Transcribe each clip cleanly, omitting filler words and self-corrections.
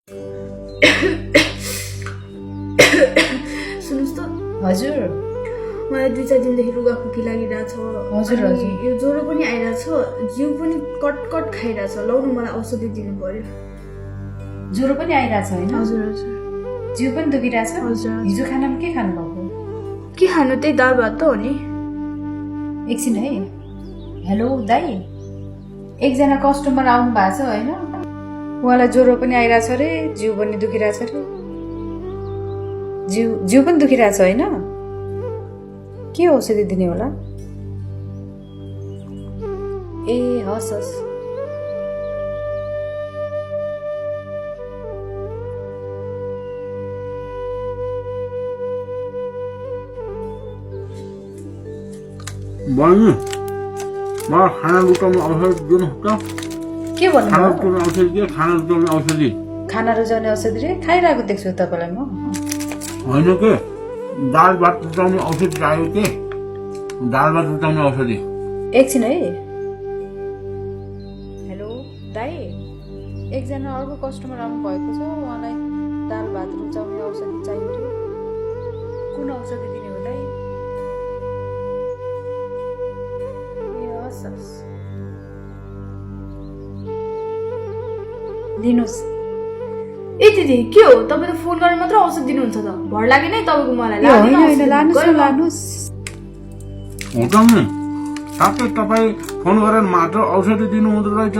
सुन्नुस् त हजुर मलाई 2-4 दिनदेखि रुगाखोकी लागिरहेछ। हजुर हजुर यो ज्वरो पनि आइरहेछ, जिउ पनि कटकट खाइरहेछ। लौ न मलाई औषधि दिनु पर्यो। ज्वरो पनि आइरहेछ हैन? हजुर हजुर। जिउ पनि दुखिरहेछ? हजुर। हिजो खानामा के खानु भएको? के खानु, त्यही दाल भात त हो नि। एकछिन है। हेलो दाइ, एकजना कस्टमर आउनु भएको छ हैन? उहाँलाई ज्वरो पनि आइरहेछ रे, जिउ पनि दुखिरहेछ रे। जिउ पनि दुखिरहेछ हैन? के औषधि दिने होला? ए हस् हस्। बहिनी मलाई खाना रुचाउने औषधि दिनुहोस् त। के खाना भन्नुभयो? रुचाउने औषधि के? खाना रुचाउने औषधि खाना रुचाउने औषधि रे? खाइरहेको देख्छु तपाईँलाई म। होइन के, दाल भात रुचाउने औषधि चाहियो के? दाल भात रुचाउने औषधि। एकछिन है। हेलो दाइ, एकजना अर्को कस्टमर आउनु भएको छ, उहाँलाई दाल भात रुचाउने औषधि चाहियो रे। कुन औषधि दिने हो दाइ? ए हस् हस्, लिनुहोस्। ए दिदी, के हो तपाईँ त फोन गरेर मात्र औषधि दिनुहुन्छ त? भर लाग्यो नै तपाईँको मलाई। ए होइन होइन, लानुहोस् न लानुहोस्। हुन्छ नि, साथै तपाईँ फोन गरेर मात्र औषधि दिनु हुँदो रहेछ।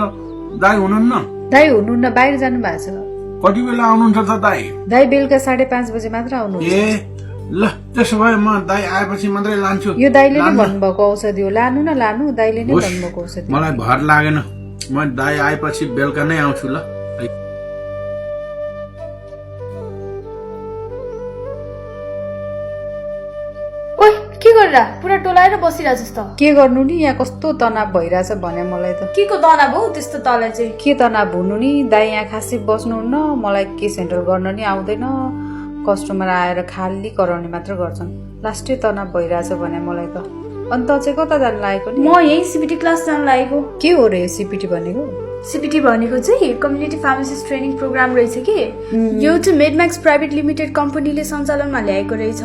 दाई हुनुहुन्न? दाइ हुनुहुन्न, बाहिर जानु भएको छ। कति बेला आउनुहुन्छ त दाई? दाइ बेलुका 5:30 बजे मात्र आउनुहुन्छ। ए ल, त्यसो भए म दाई आएपछि मात्रै लान्छु। यो दाइले नै भन्नुभएको औषधि हो, लानु न लानु। दाइले नै भन्नुभएको औषधि। मलाई भर लागेन, म दाई आएपछि बेलुका नै आउँछु ल। ओइ के गरेर पुरा टोलाएर बसिरहेछ जस्तो। के गर्नु नि, यहाँ कस्तो तनाव भइरहेछ भने मलाई त। के को तनाव हो त्यस्तो तलाई चाहिँ? के तनाव हुनु नि, दाइ यहाँ खासै बस्नुहुन्न, मलाई केस ह्यान्डल गर्न नि आउँदैन। कस्टमर आएर खाली कराउने मात्र गर्छन्। लास्टै तनाव भइरहेछ भने मलाई त। अन्त चाहिँ कता जानु लागेको नि? म यही सिपिटी क्लास जान लागेको। के हो रे सिपिटी भनेको? सिपिटी भनेको चाहिँ कम्युनिटी फार्मासिस्ट ट्रेनिङ प्रोग्राम रहेछ कि यो चाहिँ मेडम्याक्स प्राइभेट लिमिटेड कम्पनीले सञ्चालनमा ल्याएको रहेछ।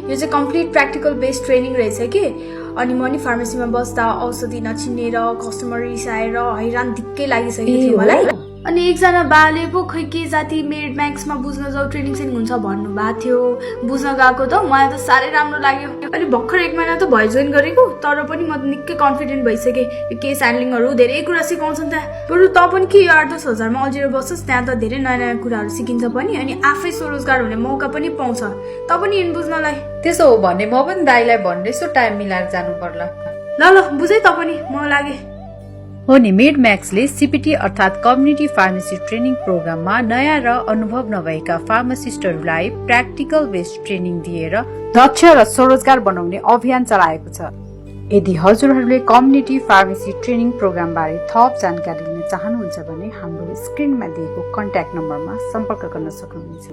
यो चाहिँ कम्प्लिट प्र्याक्टिकल बेस्ड ट्रेनिङ रहेछ कि। अनि म नि फार्मेसीमा बस्दा औषधि नचिनेर कस्टमर रिसाएर हैरान दिक्कै लागिसकेको थियो मलाई। अनि एकजना बाले पो खै के जाति मेडम्याक्समा बुझ्न जाऊ, ट्रेनिङ सेनिङ हुन्छ भन्नु भएको थियो। बुझ्न गएको त मलाई त साह्रै राम्रो लाग्यो। अनि भर्खर 1 महिना त भयो जोइन गरेको, तर पनि म निकै कन्फिडेन्ट भइसकेँ। यो केस ह्यान्डलिङहरू धेरै कुरा सिकाउँछन् त्यहाँ। बरु त पनि के 8-10 हजारमा अल्झिएर बस्छस्, त्यहाँ त धेरै नयाँ नयाँ कुराहरू सिकिन्छ पनि। अनि आफै स्वरोजगार हुने मौका पनि पाउँछ। त पनि इन बुझ्नलाई। त्यसो हो भने म पनि दाइलाई भन्दैछु टाइम मिलाएर जानु पर्ला। ल ल बुझै त पनि, म लागे। हो नि, मेडम्याक्सले सिपिटी अर्थात् कम्युनिटी फार्मेसी ट्रेनिङ प्रोग्राममा नयाँ र अनुभव नभएका फार्मासिस्टहरूलाई प्र्याक्टिकल बेस्ड ट्रेनिङ दिएर दक्ष र स्वरोजगार बनाउने अभियान चलाएको छ। यदि हजुरहरूले कम्युनिटी फार्मेसी ट्रेनिङ प्रोग्राम बारे थप जानकारी लिन चाहनुहुन्छ भने हाम्रो स्क्रिनमा दिएको कन्ट्याक्ट नम्बरमा सम्पर्क गर्न सक्नुहुनेछ।